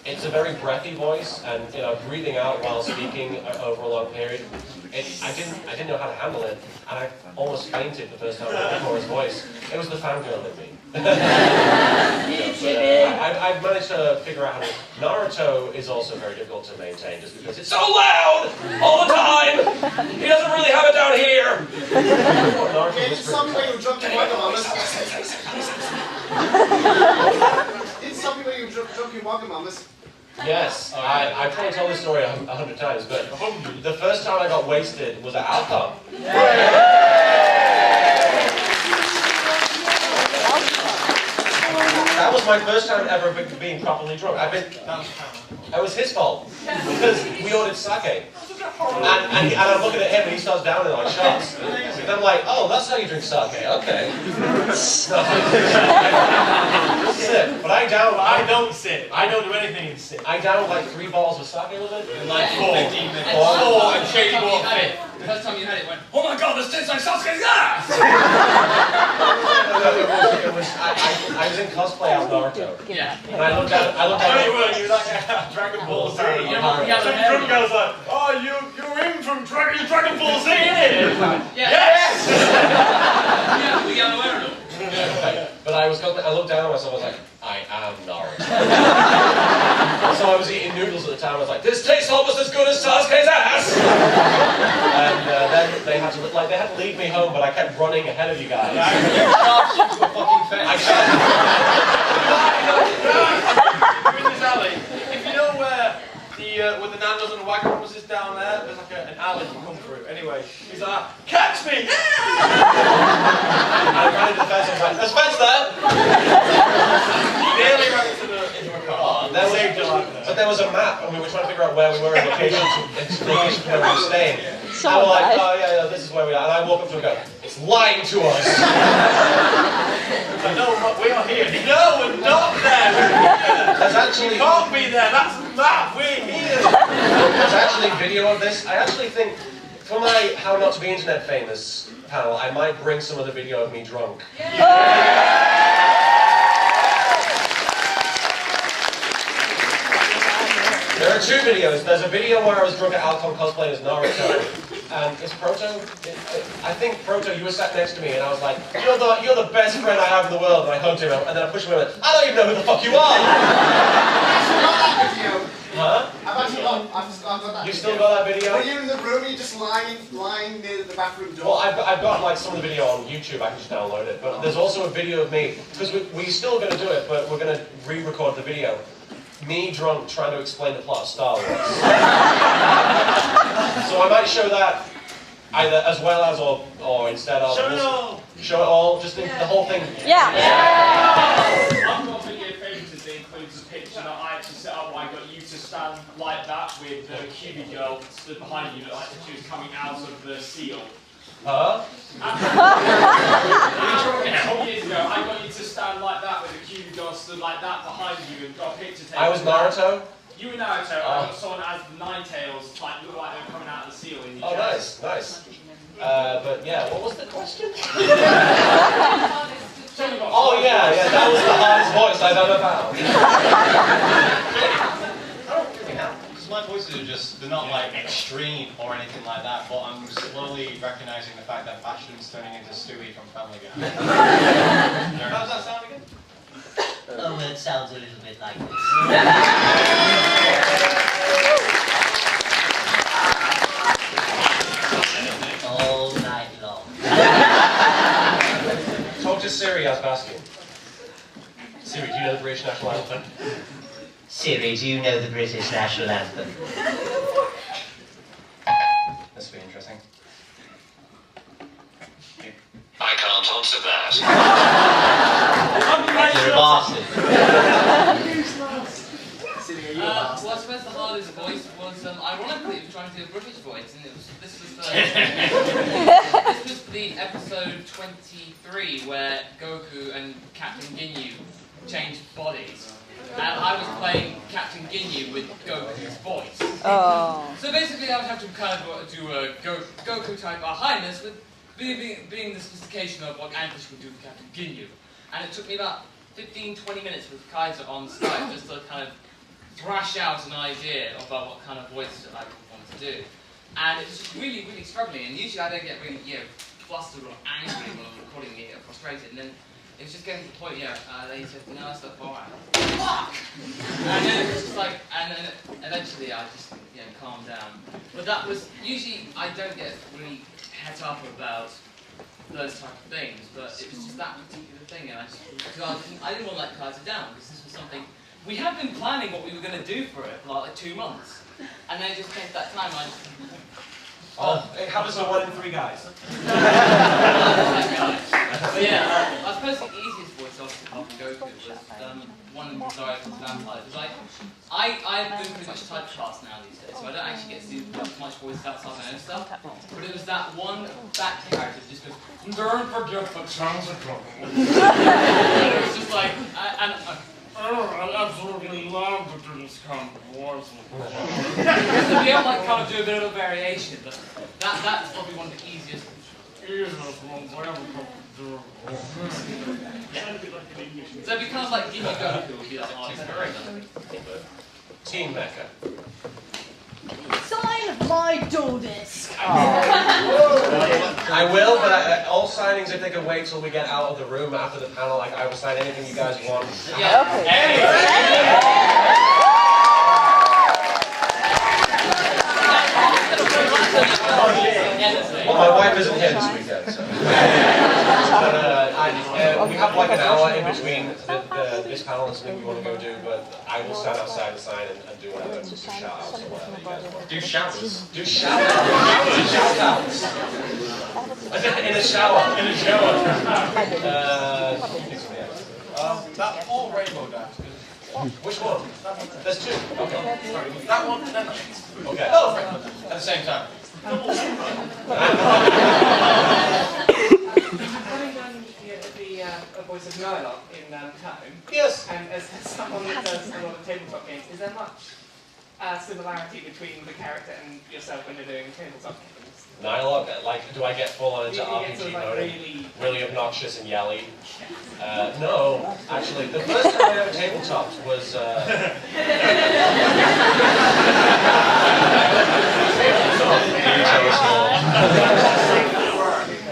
it's a very breathy voice, and you know, breathing out while speaking over a long period. I didn't know how to handle it, and I almost fainted the first time I heard Cora's voice. It was the fangirl in me. I've managed to figure out how to. Naruto is also very difficult to maintain, just because it's so loud all the time. He doesn't really have it down here. It's some way you drunk your Wagamamas. It's some way you drunk your Wagamamas. Yes, I've probably told this story 100 times, but the first time I got wasted was at Alcon. That was my first time ever being properly drunk. It was his fault, because we ordered sake. And I'm looking at him and he starts downing like shots. And I'm like, oh, that's how you drink sake, okay. Sip. But I don't sip. I don't do anything in sip. I downed like 3 bottles of sake with it. In like 15 minutes. Oh, and Shady bought it. The first time you had it, went, oh my god, this tastes like Sasuke's ass! I was in cosplay as Naruto. Yeah. And I looked down. You were like Dragon Ball Z. Some drunk guy was like, oh, you're in from Dragon Ball Z, innit? Yes! Yeah, we got aware of it. But I looked down at myself, I was like, I am Naruto. So I was eating noodles at the time, I was like, this tastes almost as good as Sasuke's ass! And then they had to lead me home, but I kept running ahead of you guys. You charged into a fucking fence. You're in this alley. If you know where the Nando's and the Wagamama's is down there, there's like an alley you come through. Anyway, he's like, catch me! I ran into the fence, I was like, there's a fence there! He nearly ran into a car. But there was a map, and we were trying to figure out where we were in location where we were staying. So and we're like, bad. oh yeah, this is where we are. And I walk up to him and go, it's lying to us. No, we are here. No, we're not there. There's actually... We can't be there. That's the map. We're here. There's actually video of this. I actually think, for my How Not to Be Internet Famous panel, I might bring some of the video of me drunk. There are 2 videos. There's a video where I was drunk at Alcon cosplaying as Naruto. And it's Proto? I think Proto, you were sat next to me and I was like, you're the best friend I have in the world. And I hugged him and then I pushed him and went, I don't even know who the fuck you are! Huh? You still got that video? Were you in the room? Are you just lying near the bathroom door? Well, I've got like some of the video on YouTube. I can just download it. But there's also a video of me, because we're still going to do it, but we're going to re-record the video. Me drunk trying to explain the plot of Star Wars. So I might show that either as well as or instead of. Show it all. Show it all, just the whole thing. Yeah. I've got a video favorites that includes a picture that I actually set up where I got you to stand like that with the QB girl stood behind you, like she was coming out of the seal. Huh? A couple years ago, I got you to stand like that with the QB girl stood like that behind you and got a picture taken. I was Naruto? You were Naruto, I got someone as the Ninetales, like looked like they were coming out of the seal in your chest. Nice. But yeah, what was the question? Oh yeah, that was the hardest voice I've ever found. Because my voices are they're not like extreme or anything like that, but I'm slowly recognising the fact that Bastion's turning into Stewie from Family Guy. How does that sound again? Oh, it sounds a little bit like this. All night long. Talk to Siri as Bastion. Siri, do you know the British national anthem? Siri, do you know the British national anthem? This will be interesting. I can't answer that. You're a bastard. Well, I suppose the hardest voice was, ironically, trying to do a British voice, and this was the episode 23 where Goku and Captain Ginyu changed bodies. And I was playing Captain Ginyu with Goku's voice. Oh. So basically I would have to kind of do a Goku type Our Highness with being the sophistication of what Anguish would do with Captain Ginyu. And it took me about 15-20 minutes with Kaiser on Skype just to kind of thrash out an idea about what kind of voice I wanted to do. And it was just really, really struggling. And usually I don't get really, flustered or angry when I'm recording it, or frustrated. And then it was just getting to the point, then he said, no, it's not alright. Fuck! And then it was just like, and then eventually I just, calmed down. But that was, usually I don't get really het up about those type of things, but it was just that particular thing, and because I didn't want to let Kaiser down, because this was something we had been planning what we were going to do for it for like 2 months. And then it just came to that time, I just... It happens to 1 in 3 guys. But yeah, I suppose the easiest voice obviously I could go to was one director for Vampire. Because I've been pretty much typecast now these days, so I don't actually get to do much voice outside my own stuff. But it was that one back character that just goes, "Don't forget the chance of trouble." It's just like, I absolutely love to do this kind of voice. So be able to like, kind of do a bit of a variation, but that's probably one of the easiest. So it'd be kind of like Gimme Goku would be the hardest character. Team Mecha. Sign my dull disc. I will, but all signings, if they can wait till we get out of the room after the panel, like I will sign anything you guys want. Yeah. Well, my wife isn't here this weekend, so. But we have like an hour in between this panel and something we want to go do, but I will stand outside and sign and do whatever, do shout-outs or whatever you guys want. Do showers. Do shout-outs. Shout-outs. In a shower. In a shower. That whole rainbow dance. Which one? There's 2. Okay. That one, then Okay. oh, at the same time. Having done the voice of Nyla in town, Yes. and as someone that does a lot of tabletop games, is there much similarity between the character and yourself when you're doing tabletop games? Nylog, like, do I get full on into You get RPG sort of like mode? really Obnoxious and yelly? No, actually, the first time I ever tabletopped was.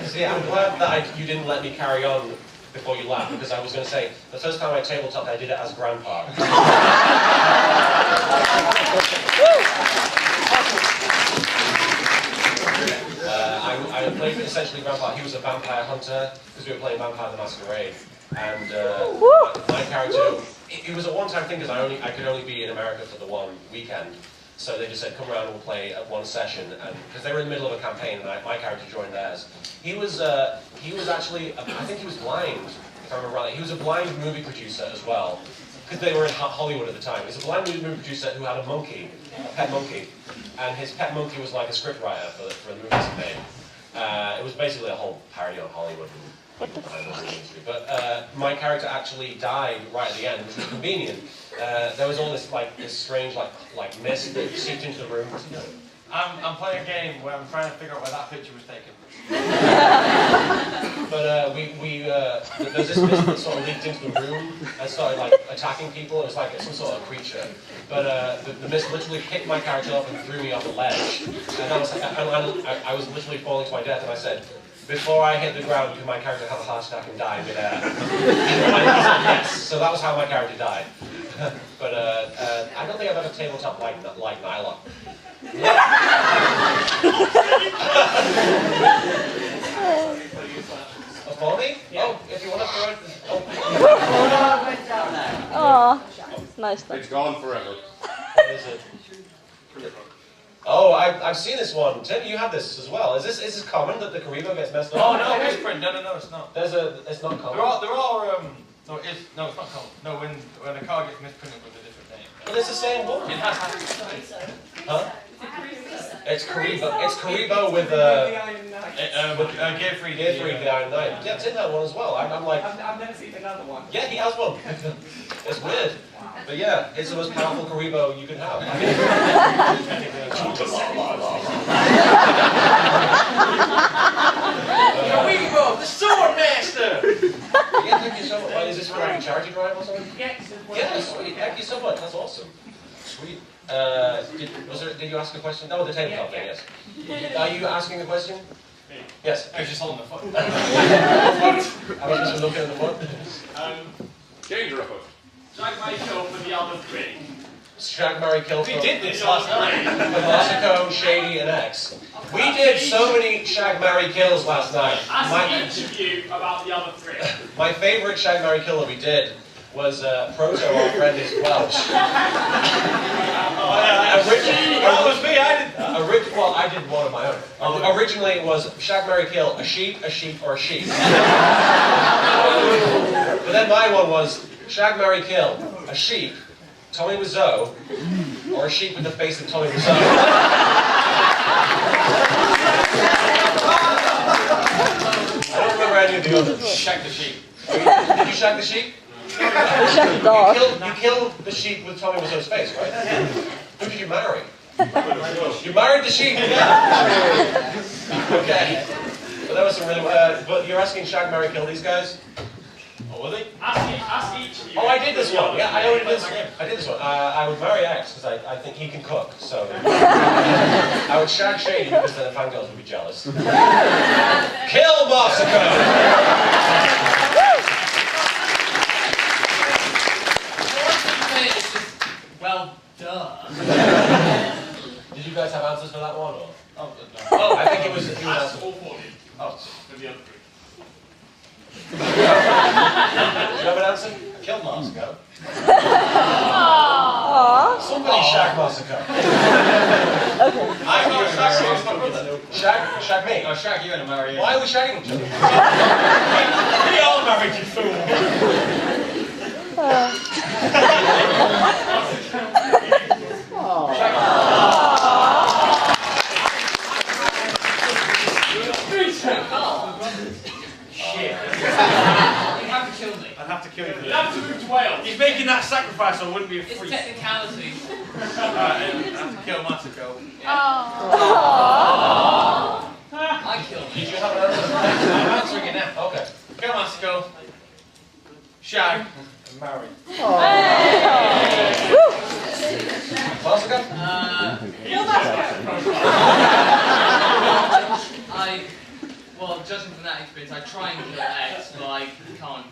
See, I'm glad that you didn't let me carry on before you laughed, because I was going to say, the first time I tabletopped, I did it as Grandpa. I played essentially Grandpa. He was a vampire hunter, because we were playing Vampire the Masquerade. And my character, it was a one-time thing, because I could only be in America for the one weekend. So they just said, come around and we'll play at one session, and because they were in the middle of a campaign, and my character joined theirs. He was actually, I think he was blind, if I remember rightly. He was a blind movie producer as well, because they were in Hollywood at the time. He was a blind movie producer who had a monkey, a pet monkey, and his pet monkey was like a scriptwriter for the movies he made. It was basically a whole parody on Hollywood. But my character actually died right at the end, which was convenient. There was all this strange like mist that seeped into the room. I'm playing a game where I'm trying to figure out where that picture was taken. But there's this mist that sort of leaked into the room and started like attacking people. It was like some sort of creature. But the mist literally picked my character up and threw me off a ledge. And I was literally falling to my death. And I said, before I hit the ground, could my character have a heart attack and die midair? And he said yes. So that was how my character died. But I don't think I've ever tabletop like Nyla. For me? Oh, if you want to throw it. Oh, nice. It's gone forever. What is it? Oh, I've seen this one. Tim, you have this as well. Is this common that the Kuriboh gets messed up? Oh no, misprint. No, it's not. It's not common. There are no, it's not common. No, when a card gets misprinted with a different name. But it's the same one. It has to. Huh? It's Kuriboh. It's Kuriboh with Gear Free the Iron Knight. Yeah, Tim had one as well. I'm like. I've never seen another one. Yeah, he has one. It's weird. But yeah, it's the most powerful Kuriboh you can have. Kuriboh, the Sword Master! Yeah, thank you so much. Is this for like a charity drive or something? Yes. Yeah, sweet. Thank you so much. That's awesome. Sweet. Did you ask a question? Oh, the tabletop thing, yes. Are you asking a question? Yes. I was just holding the foot. I was just looking at the foot. Danger afoot. Drag my kill for the other 3. Shag, marry, kill. We did this last night. Marsico, Shady, and X. We did so many shag, marry, kills last night. Ask each of you about the other 3. My favorite shag, marry, kill that we did was Proto, our friend, is Welsh. That was me, I did that. Well, I did one of my own. Originally it was shag, marry, kill, a sheep, or a sheep. But then my one was shag, marry, kill, a sheep, Tommy Wiseau, or a sheep with the face of Tommy Wiseau. I don't remember any of the others. Shag the sheep. Did you shag the sheep? You killed the sheep with Tommy Wiseau's face, right? Who did you marry? You married the sheep. Okay. But that was some really. But you're asking shag, marry, kill these guys? Oh, were they? Ask each of you. Oh, I did this one. Yeah, I already did this one. I did this one. I would marry X because I think he can cook. So I would shag Shady because then the fangirls would be jealous. Kill Marsico! Well, duh. Did you guys have answers for that one? Or? Oh, Oh, I think it was. Ask all four of you. Oh. For the other three. Do you have an answer? Kill Marsico. Somebody shag Marsico. I got Shag me. I'll shag you and I'll marry you. Why are we shagging each other? we all married, you fool. Shit. You have to kill me. I'd have to kill you. You have to move to Wales. He's making that sacrifice, so I wouldn't be a It's freak. technicality. Alright, I'd have to kill Masako. I killed Did him. you have an answer? I'm answering it now. Okay. Kill Masako. Shag. And marry. Marsico? Well, judging from that experience, I try and kill X, but I can't.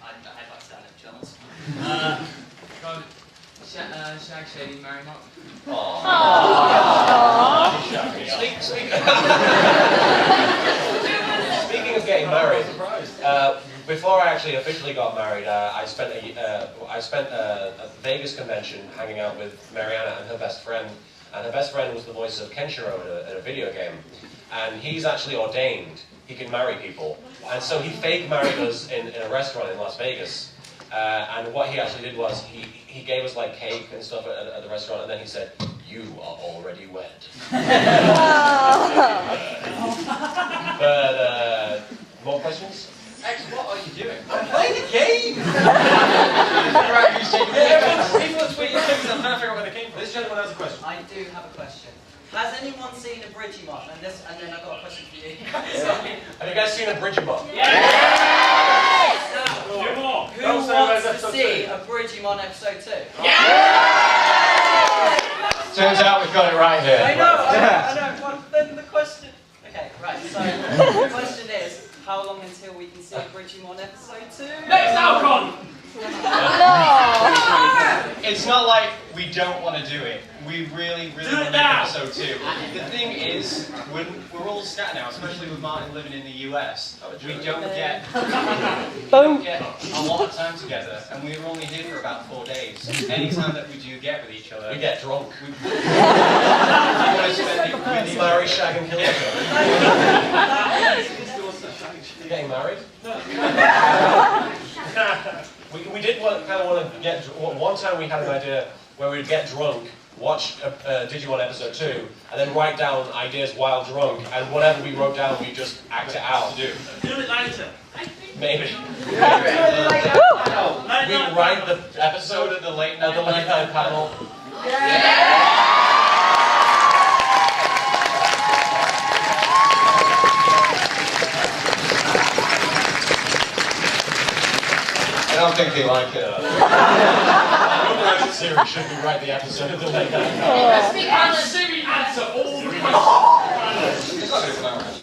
I have like stand up chance. Shag, Shady, marry Mark. Speaking of getting married, before I actually officially got married, I spent a Vegas convention hanging out with Mariana and her best friend. And her best friend was the voice of Kenshiro in a video game. And he's actually ordained. He can marry people. And so he fake married us in a restaurant in Las Vegas. And what he actually did was he gave us like cake and stuff at the restaurant, and then he said, "You are already wed." But more questions? X, what are you doing? I'm playing a game! People are tweeting things and I'm trying to figure out where they came from. This gentleman has a question. I do have a question. Has anyone seen a Bridgemont? And then I've got a question for you. Sorry. Have you guys seen a Bridgemont? Yes! Now, who wants to see a Bridgemont episode 2? Turns out we've got it right here. I know. Well, then the question... Okay, right, so the question is, how long until we can see a Bridgemont episode 2? Next Alcon! It's not like we don't want to do it. We really, really want to do episode 2. The thing is, when we're all scattered now, especially with Martin living in the US, we don't get a lot of time together, and we're only here for about 4 days. Any time that we do get with each other, We get drunk. we want to spend it with each Marry, other. shag, and kill each other. You getting married? We did kind of want to get. One time we had an idea where we'd get drunk, watch Digimon episode 2, and then write down ideas while drunk, and whatever we wrote down, we just act it out. Do it later. Maybe. We write the episode At the late at the late night panel. I don't think they like it. Write the series, should we write the episode of the late night panel? Siri answer all the questions. It's not going to come out.